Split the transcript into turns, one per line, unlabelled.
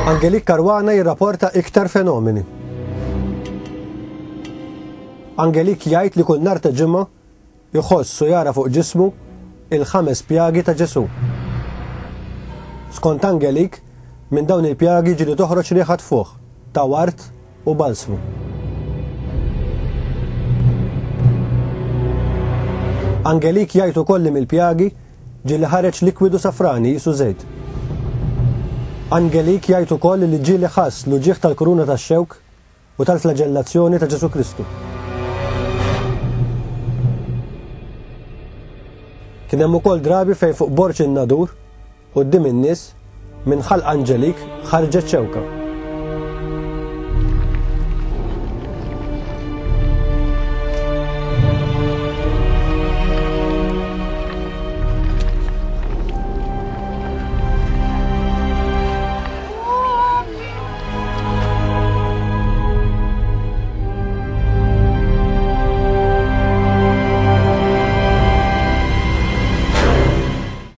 Angelik Karwana jirrapporta iktar fenomeni. Angelik jgħid li kull nhar ta' ġimgħa jħoss u jara fuq ġismu il-5 pjagi ta' Ġesu. Skont Angelik, minn dawn il-pjagi ġieli toħroġ rieħa tfuħ ta' wart u balsmu. Angelik jgħid ukoll li mill-pjagi ġieli ħareġ likwidu safrani jisu żejt. Angelik jgħid ukoll li ġieli ħass l-uġigħ tal-kuruna tax-xewk u tal-flagellazzjoni ta' Ġesu Kristu. Kien hemm ukoll drabi fejn fuq borċ in-nadur quddiem in-nies minn ħalq Angelik ħarġet xewka.